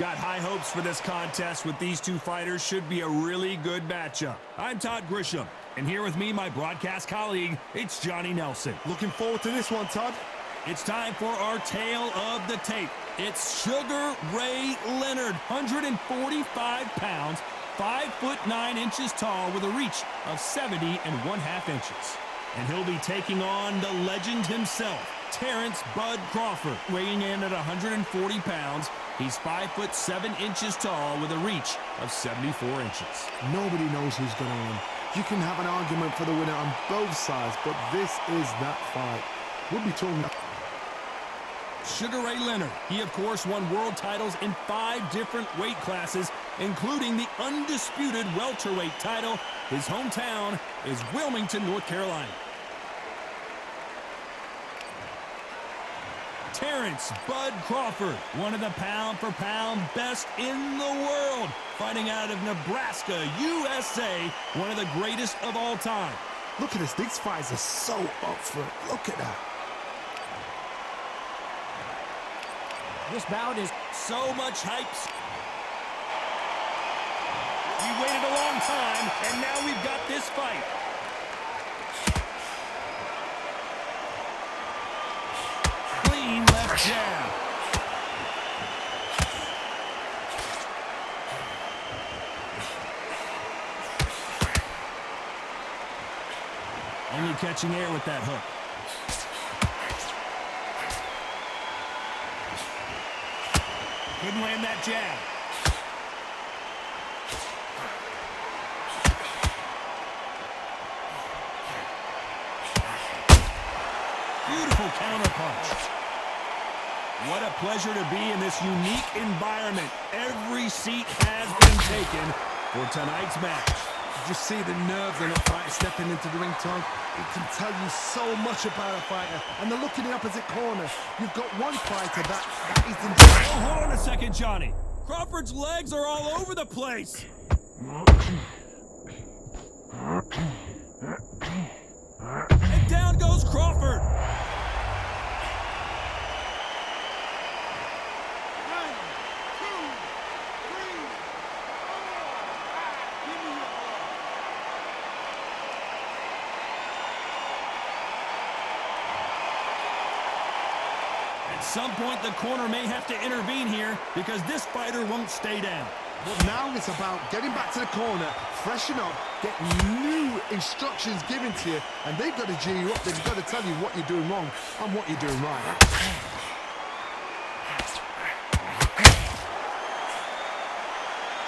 Got high hopes for this contest with these two fighters. Should be a really good matchup. I'm Todd Grisham, and here with me, my broadcast colleague, it's Johnny Nelson. Looking forward to this one, Todd. It's time for our tale of the tape. It's Sugar Ray Leonard, 145 pounds, 5'9" tall with a reach of 70½ inches. And he'll be taking on the legend himself, Terrence Bud Crawford, weighing in at 140 pounds. He's 5'7" tall with a reach of 74 inches. Nobody knows who's going to win. You can have an argument for the winner on both sides, but this is that fight. We'll be talking about Sugar Ray Leonard. He, of course, won world titles in 5 different weight classes, including the Undisputed welterweight title. His hometown is Wilmington, North Carolina. Terrence Bud Crawford, one of the pound-for-pound best in the world, fighting out of Nebraska, USA, one of the greatest of all time. Look at this. These fights are so up for it. Look at that. This bout is so much hype. We waited a long time, and now we've got this fight. Clean left jab. Only catching air with that hook. Couldn't land that jab. Beautiful counter punch. What a pleasure to be in this unique environment. Every seat has been taken for tonight's match. Did you see the nerves of the fighter stepping into the ring, Tom? It can tell you so much about a fighter. And they're looking in the opposite corner. You've got one fighter that is in... Oh, hold on a second, Johnny. Crawford's legs are all over the place. And down goes Crawford. At some point, the corner may have to intervene here because this fighter won't stay down. But now it's about getting back to the corner, freshen up, get new instructions given to you, and they've got to G you up. They've got to tell you what you're doing wrong and what you're doing right.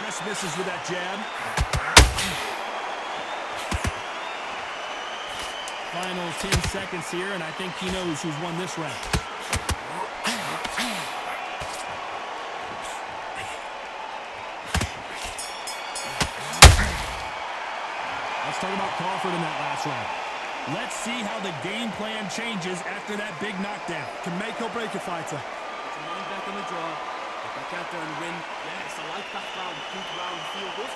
Just misses with that jab. Final 10 seconds here, and I think he knows who's won this round. Let's talk about Crawford in that last round. Let's see how the game plan changes after that big knockdown. Can make or break a fighter. It's a mind back on the draw. Get back out there and win. Yes, I like that round. Good round. Feel good.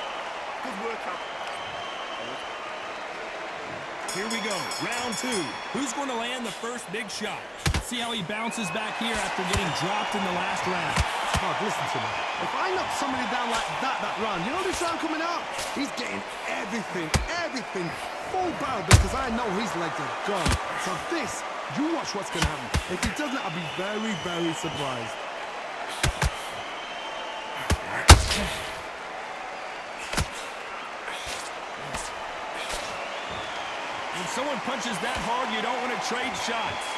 Good workout. Here we go, round 2. Who's going to land the first big shot? Let's see how he bounces back here after getting dropped in the last round. Oh, listen to me. If I knock somebody down like that round, you know this round coming out? He's getting everything full barrel because I know his legs are gone. So this, you watch what's going to happen. If he doesn't, I'll be very, very surprised. When someone punches that hard, you don't want to trade shots.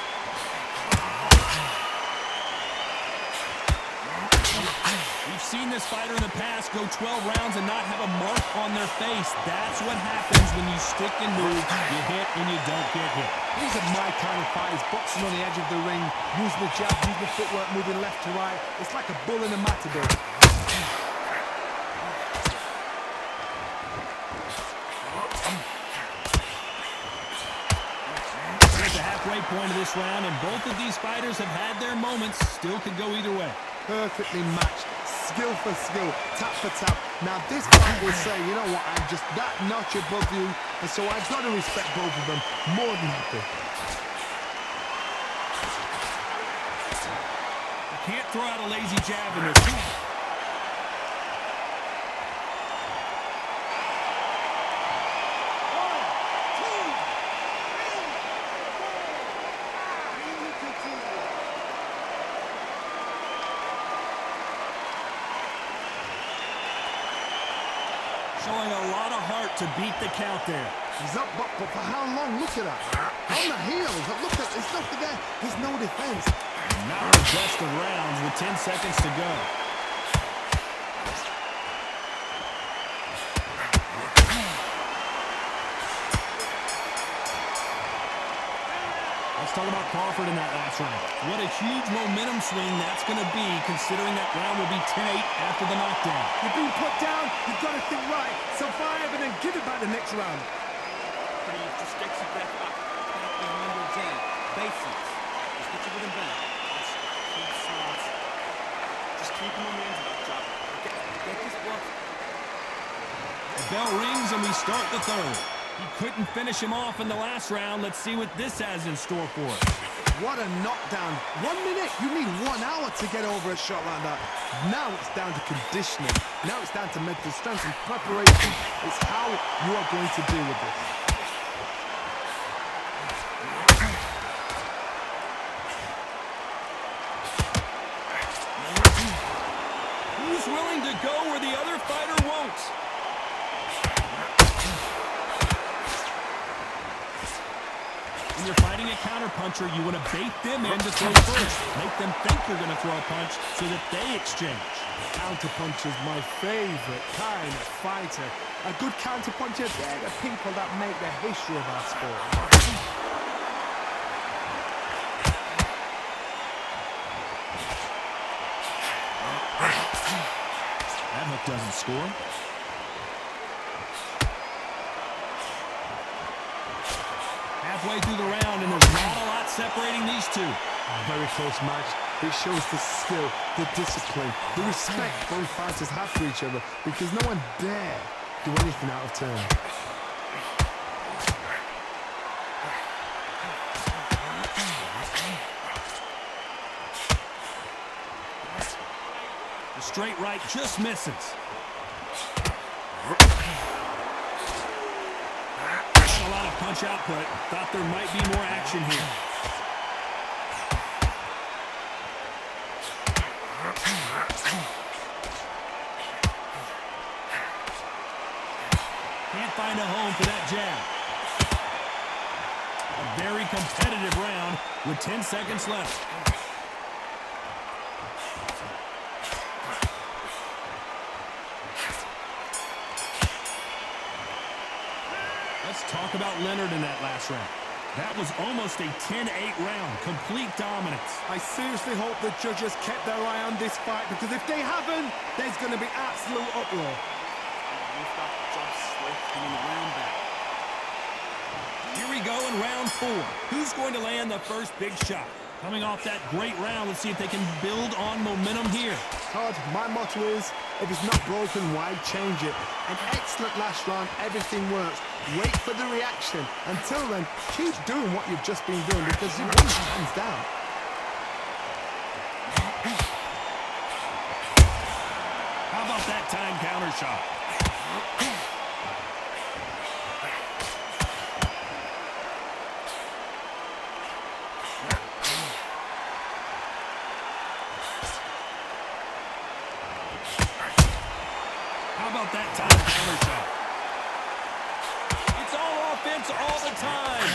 We've seen this fighter in the past go 12 rounds and not have a mark on their face. That's what happens when you stick and move. You hit and you don't get hit. These are my kind of fighters, boxing on the edge of the ring, using the jab, using the footwork, moving left to right. It's like a bull in a matador. Halfway point of this round, and both of these fighters have had their moments. Still could go either way. Perfectly matched, skill for skill, tap for tap. Now this fight will say, you know what, I'm just that notch above you, and so I've got to respect both of them more than happy. You can't throw out a lazy jab in this. Showing a lot of heart to beat the count there. He's up, but for how long? Look at that. On the heels. Look at, there's nothing there. There's no defense. Not the best of rounds with 10 seconds to go. Let's talk about Crawford in that last round. What a huge momentum swing that's going to be, considering that round will be 10-8 after the knockdown. You've been put down. You've got to think right. Survive and then give it back the next round. Just get your breath back behind your jab. Basics. Just get your rhythm back. Just keep smart. Just keep him on the end of that jab. Get this block. The bell rings and we start the third. He couldn't finish him off in the last round. Let's see what this has in store for us. What a knockdown. 1 minute. You need 1 hour to get over a shot like that. Now it's down to conditioning. Now it's down to mental strength and preparation. It's how you are going to deal with this. Who's willing to go where the other fighter won't? When you're fighting a counterpuncher, you want to bait them in to throw first. Make them think you're going to throw a punch so that they exchange. Counterpuncher's my favorite kind of fighter. A good counterpuncher, they're the people that make the history of our sport. That hook doesn't score. Halfway through the round, and there's not a lot separating these two. A very close match. It shows the skill, the discipline, the respect both fighters have for each other, because no one dare do anything out of turn. The straight right just misses. Not a lot of punch output. Thought there might be more action here. Can't find a home for that jab. A very competitive round with 10 seconds left. Let's talk about Leonard in that last round. That was almost a 10-8 round, complete dominance. I seriously hope the judges kept their eye on this fight, because if they haven't, there's going to be absolute uproar. We've got Josh Swift coming around back. Here we go in round 4. Who's going to land the first big shot? Coming off that great round, let's see if they can build on momentum here. Todd, my motto is, if it's not broken, why change it? An excellent last round, everything works. Wait for the reaction. Until then, keep doing what you've just been doing, because you won hands down. How about that time counter shot? How about that time counter shot? It's all offense all the time.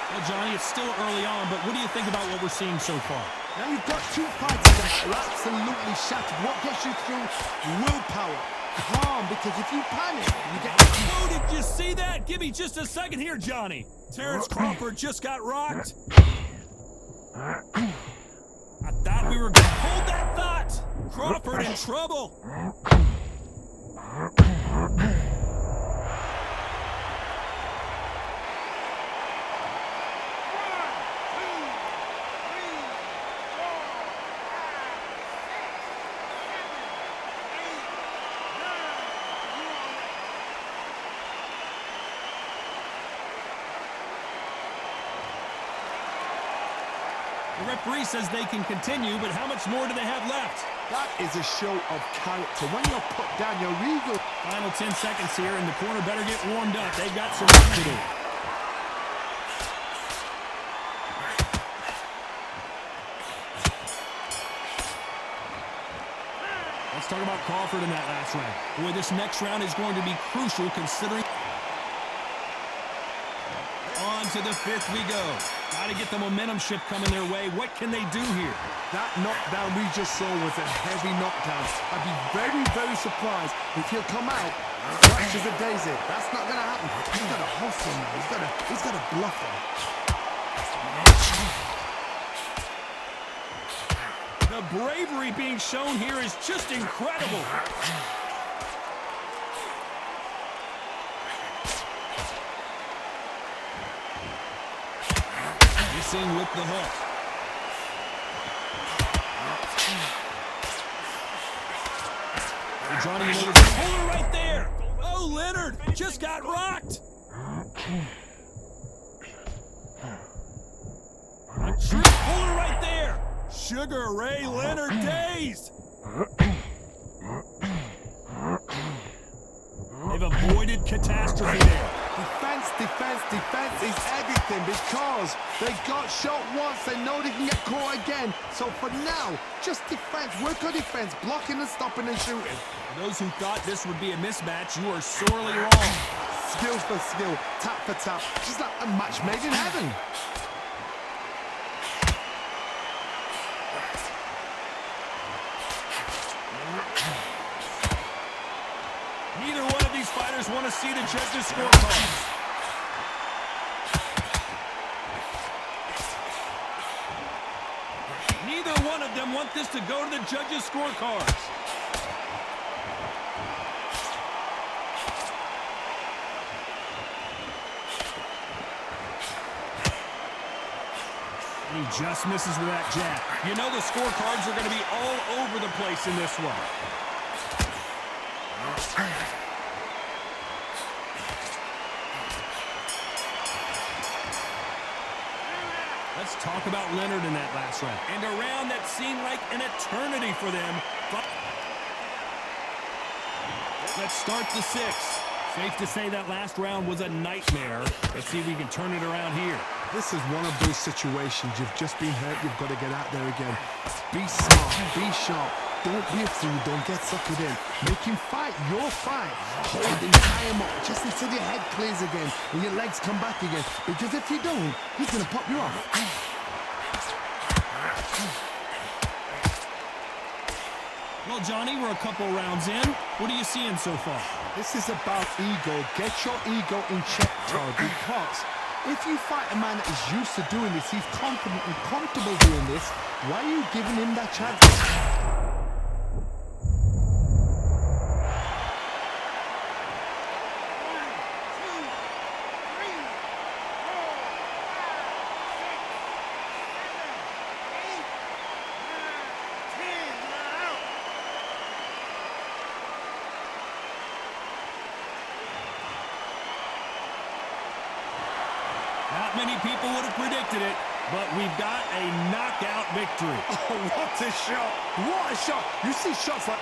Well, Johnny, it's still early on, but what do you think about what we're seeing so far? Now you've got two fighters that are absolutely shattered. What gets you through? Willpower. Calm, because if you panic, you get... Oh, did you see that? Give me just a second here, Johnny. Terrence Crawford just got rocked. I thought we were going to hold that thought. Crawford in trouble. The referee says they can continue, but how much more do they have left? That is a show of character. When you're put down, you're eager. Final 10 seconds here, and the corner better get warmed up. They've got some work to do. talk about Crawford in that last round. Boy, this next round is going to be crucial considering... On to the fifth we go. Got to get the momentum shift coming their way. What can they do here? That knockdown we just saw was a heavy knockdown. I'd be very, very surprised if he'll come out fresh as a daisy. That's not going to happen. He's got to hustle now. He's got to bluff him. The bravery being shown here is just incredible. Missing with the hook. Hey, Johnny, you know there's a puller right there. Oh, Leonard just got rocked. A true puller right there. Sugar Ray Leonard dazed. They've avoided catastrophe there. Defense, defense, defense is everything because they got shot once. They know they can get caught again. So for now, just defense. Work on defense, blocking and stopping and shooting. For those who thought this would be a mismatch, you are sorely wrong. Skill for skill, tap for tap. Just like a match made in heaven. Neither one of these fighters want to see the judges' scorecard. Neither one of them want this to go to the judges' scorecards. And he just misses with that jab. You know the scorecards are going to be all over the place in this one. Let's talk about Leonard in that last round. And a round that seemed like an eternity for them. Let's start the sixth. Safe to say that last round was a nightmare. Let's see if we can turn it around here. This is one of those situations. You've just been hurt. You've got to get out there again. Be smart. Be sharp. Don't be a fool. Don't get suckered in. Make him fight your fight. Hold him, tie him up just until your head clears again and your legs come back again. Because if you don't, he's going to pop you off. Well, Johnny, we're a couple rounds in. What are you seeing so far? This is about ego. Get your ego in check, Todd, because if you fight a man that is used to doing this, he's confident and comfortable doing this, why are you giving him that chance? Not many people would have predicted it, but we've got a knockout victory. Oh, what a shot! What a shot! You see shots like...